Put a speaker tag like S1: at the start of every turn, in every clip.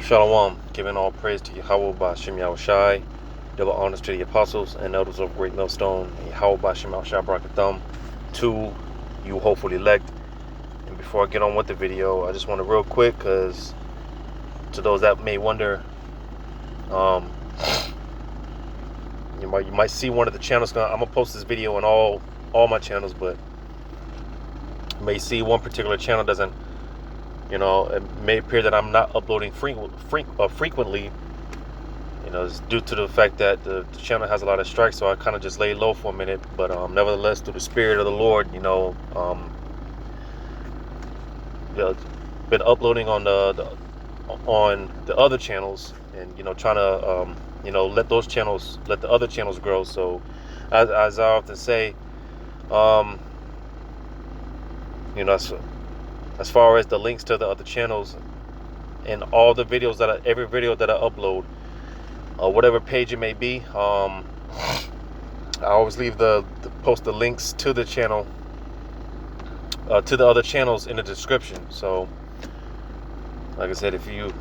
S1: Shalom, giving all praise to Yahweh Ba'Shem Yahushai, double honors to the apostles and elders of Great Millstone, and Yahweh Ba'Shem Yahushai Barakathum, to you hopefully elect. And before I get on with the video, I just want to real quick, because to those that may wonder, you might see one of the channels. I'm gonna post this video on all my channels, but you may see one particular channel doesn't. It may appear that I'm not uploading frequently. It's due to the fact that the channel has a lot of strikes, so I kind of just lay low for a minute. But nevertheless, through the Spirit of the Lord, been uploading on the other channels, and trying to let the other channels grow. So, as I often say, as far as the links to the other channels and all the videos every video that I upload, whatever page it may be, I always leave post the links to the channel, to the other channels in the description. So, like I said, to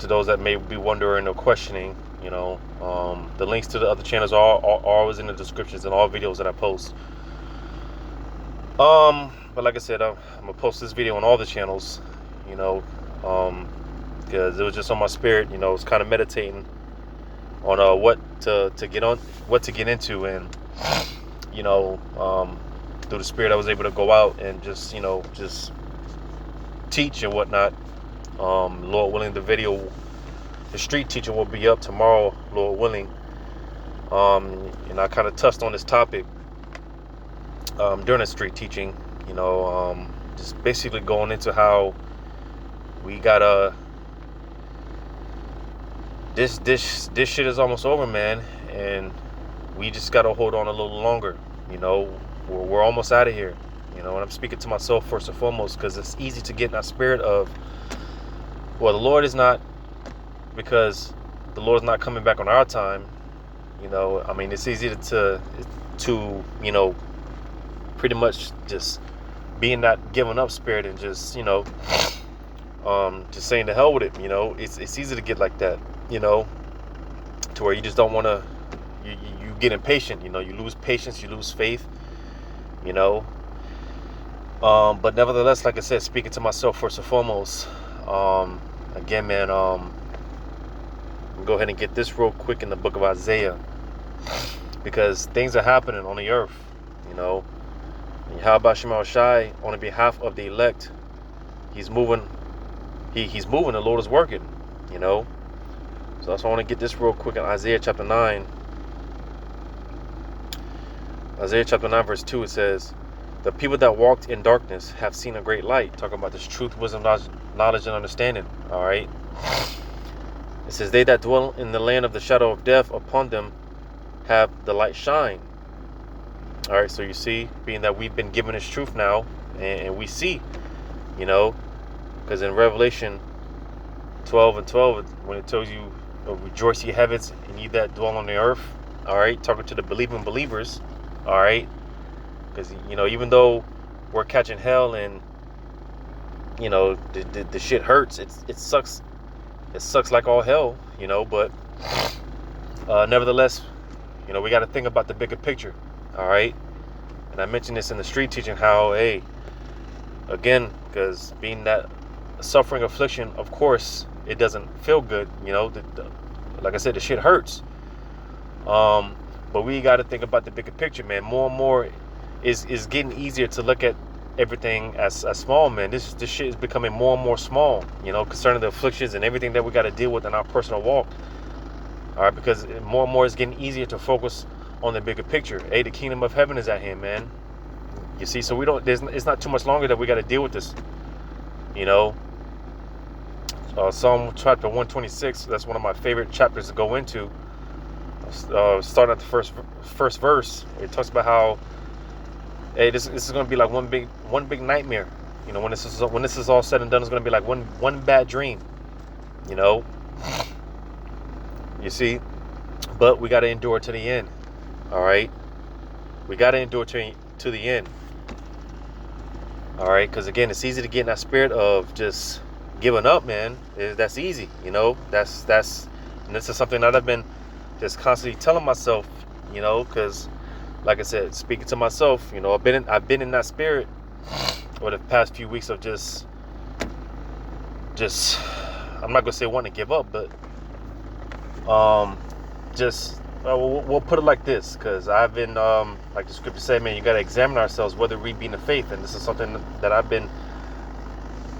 S1: those that may be wondering or questioning, the links to the other channels are always in the descriptions and all videos that I post. But like I said, I'm gonna post this video on all the channels, because it was just on my spirit. It's kind of meditating on what to get into, and through the Spirit, I was able to go out and just teach and whatnot. Lord willing, the street teaching will be up tomorrow, Lord willing. And I kind of touched on this topic during the street teaching. Just basically going into how we gotta this shit is almost over, man, and we just gotta hold on a little longer. We're almost out of here. And I'm speaking to myself first and foremost, because it's easy to get in that spirit of, well, the Lord is not, because the Lord's not coming back on our time. It's easy to pretty much just being that giving up spirit and just just saying to hell with it. It's easy to get like that, to where you just don't want to, you get impatient. You lose patience, you lose faith, but nevertheless, like I said, speaking to myself first and foremost, again, man, go ahead and get this real quick in the book of Isaiah, because things are happening on the earth. How about Shema Shai on behalf of the elect? He's moving. He's moving. The Lord is working. So that's why I want to get this real quick in Isaiah chapter 9. Isaiah chapter 9 verse 2, it says, "The people that walked in darkness have seen a great light." Talking about this truth, wisdom, knowledge, and understanding. All right. It says, "They that dwell in the land of the shadow of death, upon them have the light shine." All right, so you see, being that we've been given this truth now, and we see, because in Revelation 12:12, when it tells you, rejoice ye heavens and ye that dwell on the earth, all right, talking to the believing believers, all right, because, even though we're catching hell and, the shit hurts, it sucks like all hell, but nevertheless, we got to think about the bigger picture. All right, and I mentioned this in the street teaching, how, hey, again, because being that suffering affliction, of course, it doesn't feel good. Like I said, the shit hurts. But we got to think about the bigger picture, man. More and more is getting easier to look at everything as small, man. This shit is becoming more and more small. Concerning the afflictions and everything that we got to deal with in our personal walk. All right, because more and more is getting easier to focus on the bigger picture. Hey, the kingdom of heaven is at hand, man. You see, so it's not too much longer that we got to deal with this. Psalm chapter 126, that's one of my favorite chapters to go into. Starting at the first verse, it talks about how, hey, this is going to be like one big nightmare. When this is all said and done, it's going to be like one bad dream. You see, but we got to endure to the end. All right, we got to endure to the end. All right, because again, it's easy to get in that spirit of just giving up, man, that's easy. And this is something that I've been just constantly telling myself, because like I said, speaking to myself, I've been in that spirit over the past few weeks of just I'm not gonna say wanting to give up, but just we'll put it like this, because I've been like the scripture said, man, you got to examine ourselves whether we be in the faith. And this is something that I've been,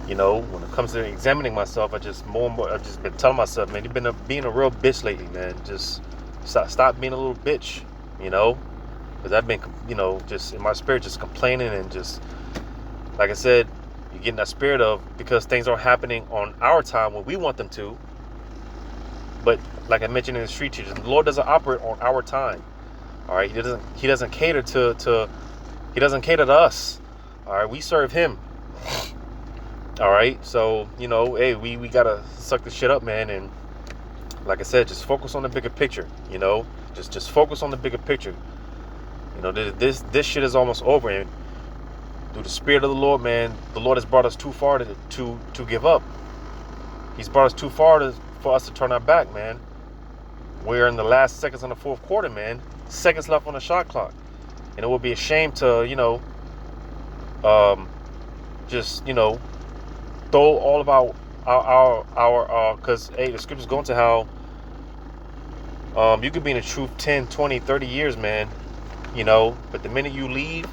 S1: when it comes to examining myself, I've just been telling myself, man, you've been being a real bitch lately, man. Just stop being a little bitch, because I've been, just in my spirit, just complaining, and just like I said, you get in that spirit of, because things are happening on our time when we want them to. But like I mentioned in the street teachers, the Lord doesn't operate on our time. All right, He doesn't cater to us. All right, we serve Him. All right, so hey, we gotta suck this shit up, man. And like I said, just focus on the bigger picture. Just focus on the bigger picture. This shit is almost over, and through the Spirit of the Lord, man, the Lord has brought us too far to give up. He's brought us too far for us to turn our back, man. We're in the last seconds on the fourth quarter, man. Seconds left on the shot clock, and it would be a shame to just throw all of our because hey, the scriptures go into how you could be in the truth 10, 20, 30 years, man, but the minute you leave,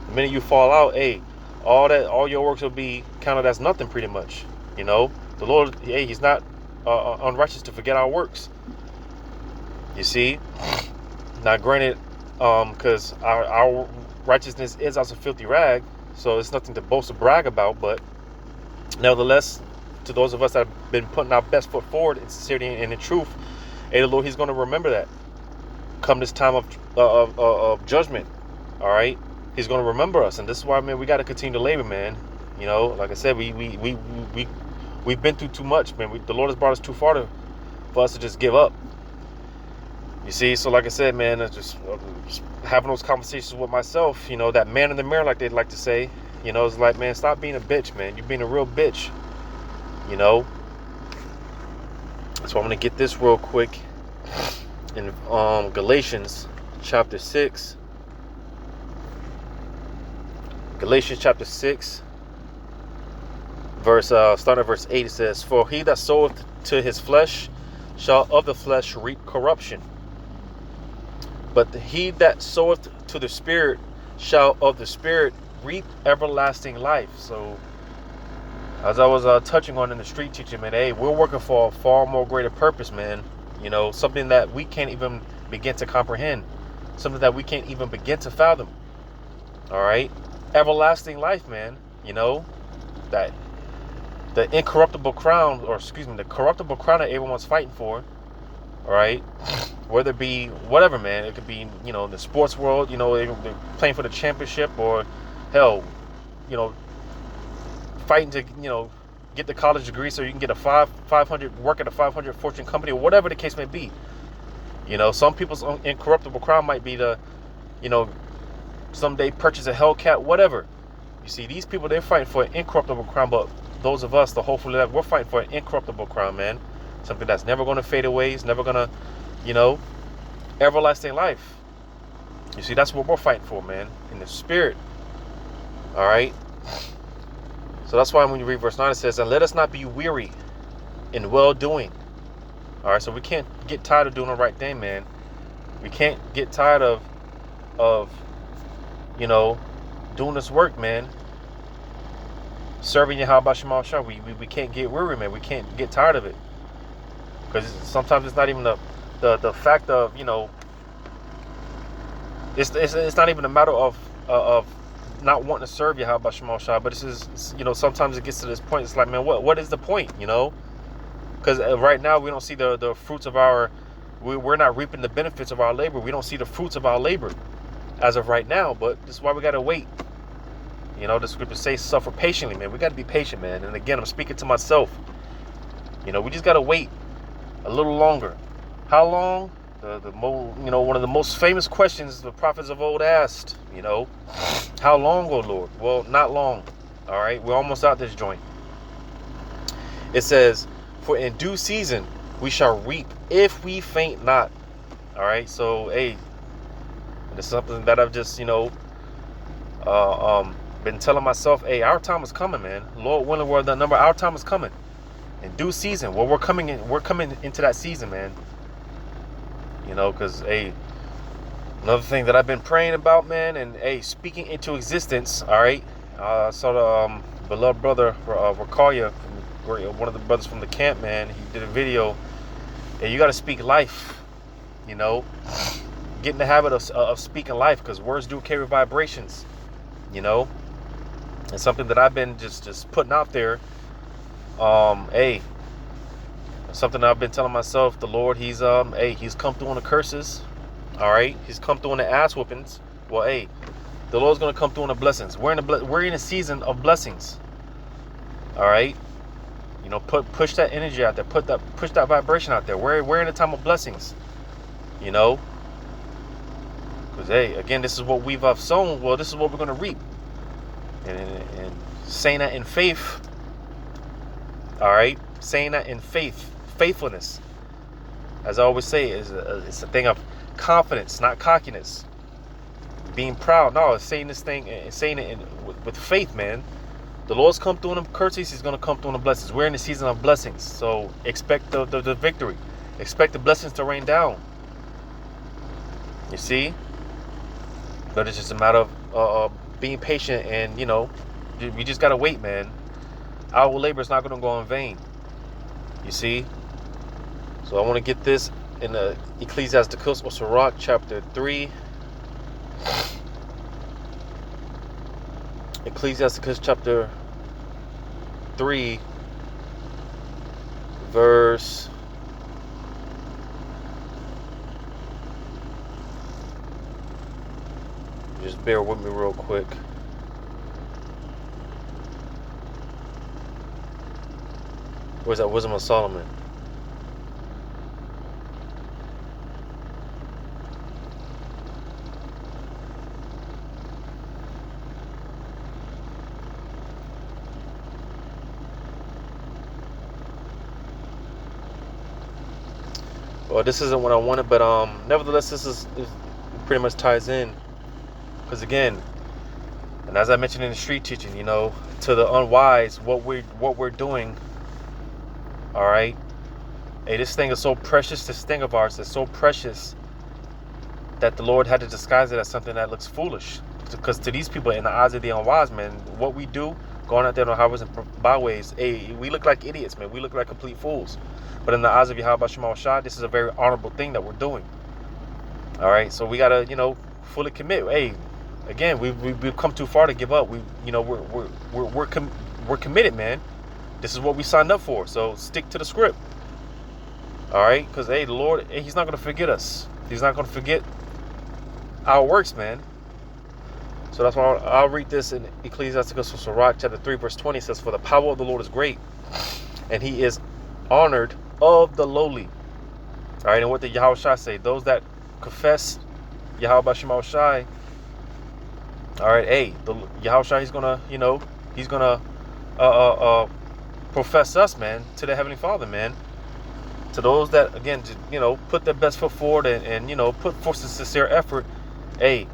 S1: the minute you fall out, hey, all your works will be counted as nothing, pretty much. The Lord, hey, He's not unrighteous to forget our works. You see, now granted, because our righteousness is as a filthy rag, so it's nothing to boast or brag about. But nevertheless, to those of us that have been putting our best foot forward in sincerity and in truth, hey, the Lord, He's going to remember that come this time of judgment. All right, He's going to remember us, and this is why, man, we got to continue to labor, man. Like I said, we've been through too much, man. The Lord has brought us too far for us to just give up. You see, so like I said, man, just having those conversations with myself, that man in the mirror, like they'd like to say, it's like, man, stop being a bitch, man. You're being a real bitch, So I'm going to get this real quick in Galatians chapter 6. Galatians chapter 6, starting at verse 8, it says, "For he that soweth to his flesh shall of the flesh reap corruption. But he that soweth to the Spirit shall of the Spirit reap everlasting life." So, as I was touching on in the street teaching, man, hey, we're working for a far more greater purpose, man. Something that we can't even begin to comprehend. Something that we can't even begin to fathom. All right? Everlasting life, man. That the incorruptible crown, the corruptible crown that everyone's fighting for. All right? Whether it be whatever, man. It could be, in the sports world, they're playing for the championship, or hell, fighting to, get the college degree so you can get a 500, work at a 500 Fortune company, or whatever the case may be. Some people's incorruptible crown might be to, someday purchase a Hellcat, whatever. You see, these people, they're fighting for an incorruptible crown, but those of us, the hopefully that we're fighting for an incorruptible crown, man. Something that's never going to fade away. It's never going to, everlasting life. You see, that's what we're fighting for, man, in the Spirit. All right. So that's why when you read verse 9, it says, "And let us not be weary in well-doing." All right. So we can't get tired of doing the right thing, man. We can't get tired of doing this work, man. Serving Yahweh Shema Shah. We can't get weary, man. We can't get tired of it. Because sometimes it's not even the fact of, it's not even a matter of not wanting to serve Yahweh Shema Shah, but it's just, sometimes it gets to this point. It's like, man, what is the point, Because right now we don't see the fruits of we're not reaping the benefits of our labor. We don't see the fruits of our labor as of right now, but this is why we got to wait. The scripture says suffer patiently, man. We got to be patient, man. And again, I'm speaking to myself. We just got to wait a little longer. How long? One of the most famous questions the prophets of old asked, how long, O Lord? Well, not long. All right, we're almost out this joint. It says, for in due season we shall reap if we faint not. All right. So, hey, it's something that I've just, been telling myself, hey, our time is coming, man. Lord willing, we're the number. Our time is coming in due season. Well, we're coming into that season, man. Because, hey, another thing that I've been praying about, man, and, hey, speaking into existence. All right. I saw the beloved brother, Rakalia, one of the brothers from the camp, man. He did a video. Hey, you got to speak life, get in the habit of speaking life, because words do carry vibrations, It's something that I've been just putting out there. Hey, something that I've been telling myself. The Lord, he's come through on the curses. All right, he's come through on the ass whoopings. Well, hey, the Lord's gonna come through on the blessings. We're in a season of blessings. All right, push that energy out there. Push that vibration out there. We're in a time of blessings. Because, hey, again, this is what we've sown. Well, this is what we're gonna reap. And saying that in faith. All right, saying that in faithfulness. As I always say, it's a thing of confidence, not cockiness. Being proud. No, it's saying this thing and saying it with faith, man. The Lord's come through in the curses. He's going to come through in the blessings. We're in the season of blessings. So expect the victory. Expect the blessings to rain down. You see? But it's just a matter of being patient, and, we just got to wait, man. Our labor is not going to go in vain. You see? So I want to get this in the Ecclesiasticus or Sirach chapter 3. Ecclesiasticus chapter 3, verse just bear with me real quick. Where's that? Wisdom of Solomon? Well, this isn't what I wanted, but nevertheless, it pretty much ties in, because again, and as I mentioned in the street teaching, to the unwise, what we're doing. All right, hey, this thing is so precious. This thing of ours is so precious that the Lord had to disguise it as something that looks foolish, because to these people, in the eyes of the unwise, man, what we do, going out there on highways and byways, hey, we look like idiots, man. We look like complete fools. But in the eyes of Yahweh Shema Shai, this is a very honorable thing that we're doing. All right, so we gotta, fully commit. Hey, again, we've come too far to give up. We're committed, man. This is what we signed up for. So stick to the script. All right, because, hey, the Lord, hey, He's not gonna forget us. He's not gonna forget our works, man. So that's why I'll read this in Ecclesiasticus Sirach chapter 3, verse 20. It says, "For the power of the Lord is great, and He is honored of the lowly." All right, and what did Yahweh Shai say? Those that confess Yahweh Shema Shai. All right, hey, Yahweh Shai, He's gonna, He's gonna profess us, man, to the Heavenly Father, man. To those that, again, put their best foot forward and put forth a sincere effort. Hey,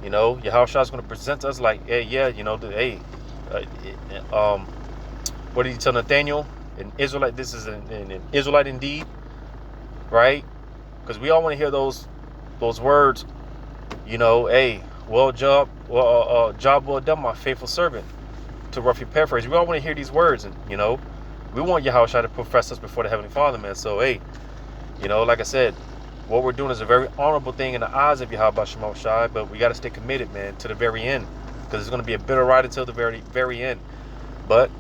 S1: Yahweh Shai is gonna present us like, hey, yeah, what did He tell Nathaniel? An Israelite, this is an Israelite indeed, right? Because we all want to hear those words, hey, job well done, my faithful servant, to roughly paraphrase. We all want to hear these words, and we want Yahweh Shai to profess us before the Heavenly Father, man. So, hey, like I said, what we're doing is a very honorable thing in the eyes of Yahweh Shema Shai, but we got to stay committed, man, to the very end, because it's going to be a bitter ride until the very end. But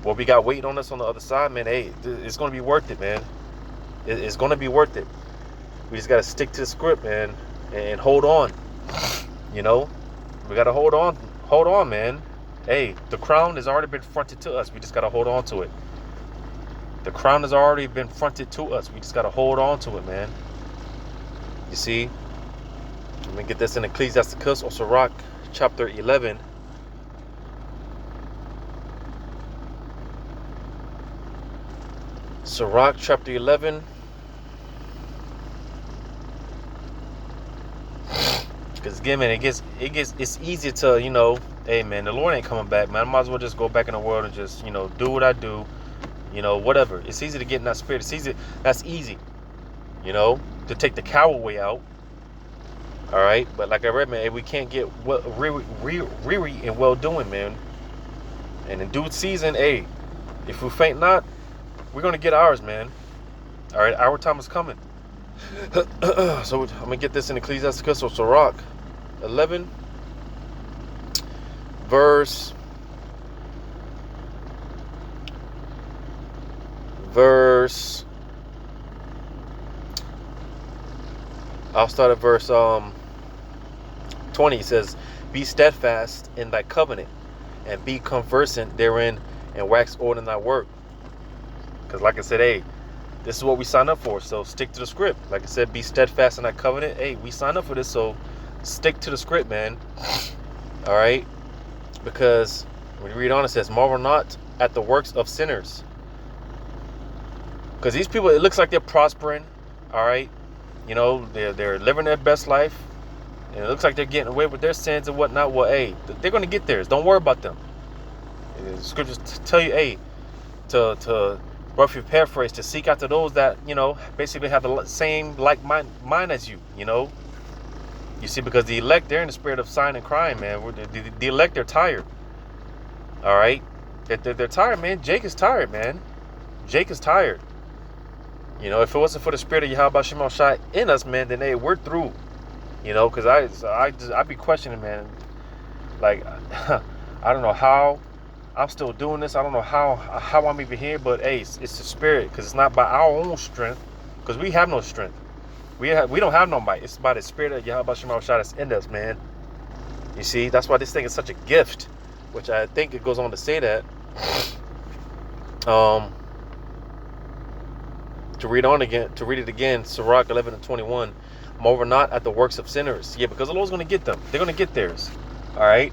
S1: what we got waiting on us on the other side, man, hey, it's going to be worth it, man. It's going to be worth it. We just got to stick to the script, man, and hold on. We got to hold on, man. Hey, the crown has already been fronted to us. We just got to hold on to it. The crown has already been fronted to us. We just got to hold on to it, man. You see? Let me get this in Ecclesiasticus or Sirach chapter 11. Sirach chapter 11. Because again, man, it's easy to, hey, man, the Lord ain't coming back, man. I might as well just go back in the world and just, do what I do, whatever. It's easy to get in that spirit. That's easy, to take the coward way out. All right, but like I read, man, we can't get weary and well doing, man. And in due season, hey, if we faint not, we're gonna get ours, man. All right, our time is coming. So I'm gonna get this in Ecclesiasticus, so Sirach 11, verse. I'll start at verse 20. It says, "Be steadfast in thy covenant, and be conversant therein, and wax old in thy work." Because, like I said, hey, this is what we signed up for. So stick to the script. Like I said, be steadfast in thy covenant. Hey, we signed up for this, so stick to the script, man. All right, because when you read on, it says, "Marvel not at the works of sinners." Because these people, it looks like they're prospering. All right, they're living their best life, and it looks like they're getting away with their sins and whatnot. Well, hey, they're going to get theirs. Don't worry about them. The scriptures tell you, hey, to roughly paraphrase, to seek after those that, basically have the same like mind as you, You see, because the elect, they're in the spirit of sighing and crying, man. The elect, they're tired. All right? They're tired, man. Jake is tired, man. Jake is tired. If it wasn't for the spirit of Yahweh Shema Shai in us, man, then, hey, we're through. Because I'd be questioning, man. Like, I don't know how I'm still doing this. I don't know how I'm even here, but hey, it's the spirit, because it's not by our own strength, because we have no strength. We don't have no might. It's by the spirit of Yahweh Shema Shai that's in us, man. You see, that's why this thing is such a gift, which I think it goes on to say that. To read it again, Sirach 11 and 21. "Moreover not at the works of sinners." Yeah, because the Lord's going to get them. They're going to get theirs. All right.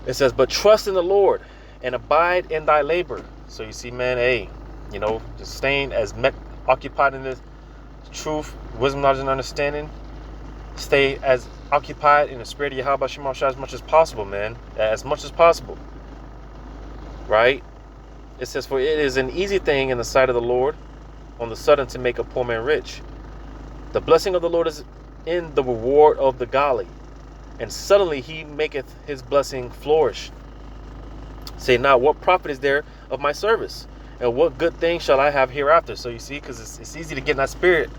S1: It says, "But trust in the Lord and abide in thy labor." So you see, man, hey, just staying occupied in this truth, wisdom, knowledge, and understanding. Stay as occupied in the spirit of Yahweh Shema Shai as much as possible, man. As much as possible. Right? It says, "For it is an easy thing in the sight of the Lord on the sudden to make a poor man rich. The blessing of the Lord is in the reward of the godly, and suddenly he maketh his blessing flourish. Say not, what profit is there of my service? And what good thing shall I have hereafter?" So you see, because it's easy to get in that spirit.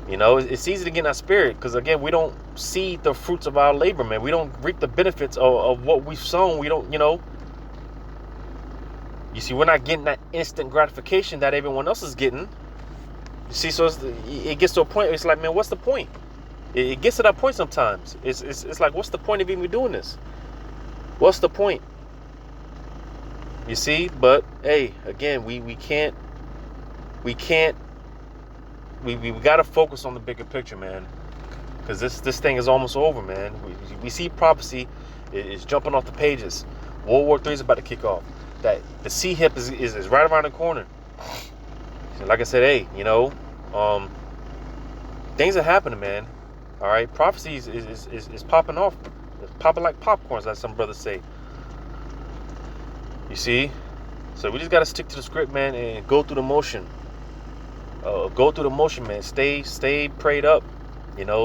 S1: It's easy to get in that spirit, because again, we don't see the fruits of our labor, man. We don't reap the benefits of what we've sown. We don't, You see, we're not getting that instant gratification that everyone else is getting. You see, so it gets to a point, it's like, man, what's the point? It gets to that point sometimes. It's like, what's the point of even doing this? What's the point? You see, but hey, again, we got to focus on the bigger picture, man. Because this thing is almost over, man. We see prophecy is jumping off the pages. World War III is about to kick off. That the sea hip is right around the corner. And like I said, hey, things are happening, man. All right, prophecy is popping off. It's popping like popcorns, like some brothers say. You see? So we just got to stick to the script, man, and go through the motion. Go through the motion, man. Stay prayed up.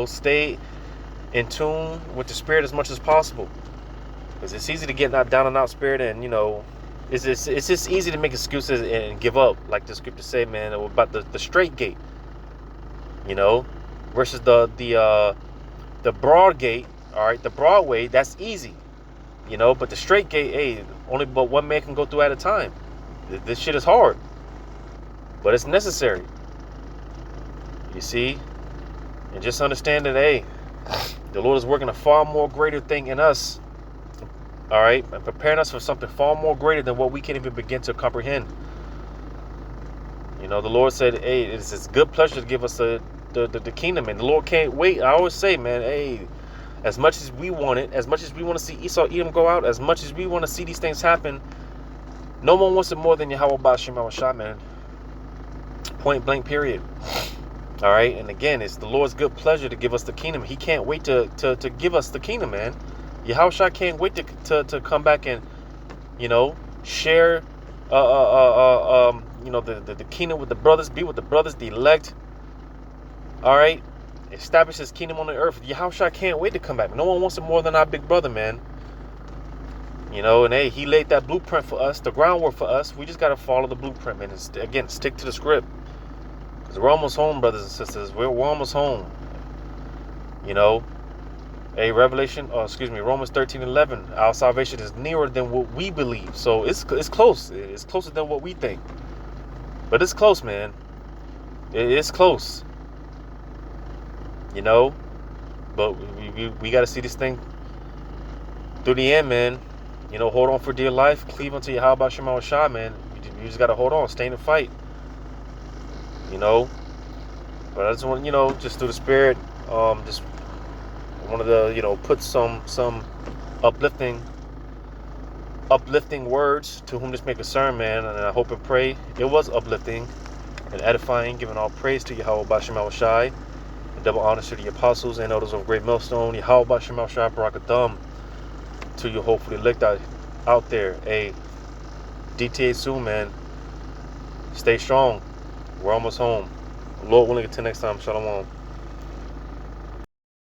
S1: Stay in tune with the spirit as much as possible. Because it's easy to get in that down and out spirit, and it's just easy to make excuses and give up, like the scripture say, man, about the straight gate. Versus the broad gate. All right, the broad way, that's easy. But the straight gate, hey, only but one man can go through at a time. This shit is hard, but it's necessary. You see, and just understand that, hey, the Lord is working a far more greater thing in us. All right, and preparing us for something far more greater than what we can even begin to comprehend. The Lord said, hey, it's His good pleasure to give us the kingdom, and the Lord can't wait. I always say, man, hey, as much as we want it, as much as we want to see Esau, Edom go out, as much as we want to see these things happen, no one wants it more than Yahweh Shema Shai, man. Point blank, period. All right. And again, it's the Lord's good pleasure to give us the kingdom. He can't wait to give us the kingdom, man. Yahushua can't wait to come back and, share, the kingdom with the brothers, be with the brothers, the elect. All right. Establish his kingdom on the earth. Yahushua can't wait to come back. No one wants it more than our big brother, man. And hey, he laid that blueprint for us, the groundwork for us. We just got to follow the blueprint, man. And again, stick to the script. Because we're almost home, brothers and sisters. We're almost home. Hey, Romans 13:11. Our salvation is nearer than what we believe. So it's close. It's closer than what we think. But it's close, man. It's close. But we got to see this thing through the end, man. Hold on for dear life. Cleave unto Yahweh B'Shem Shah, man. You just got to hold on. Stay in the fight. But I just want, just through the spirit, just wanted to, put some uplifting words to whom this may concern, man. And I hope and pray it was uplifting and edifying, giving all praise to Yahweh B'Shem Shai. Double honors to the apostles and elders of Great Millstone. Yahweh B'Shem Shai Barakatham. To you hopefully elect out there. Hey, DTA soon, man. Stay strong. We're almost home. Lord willing, until next time. Shalom.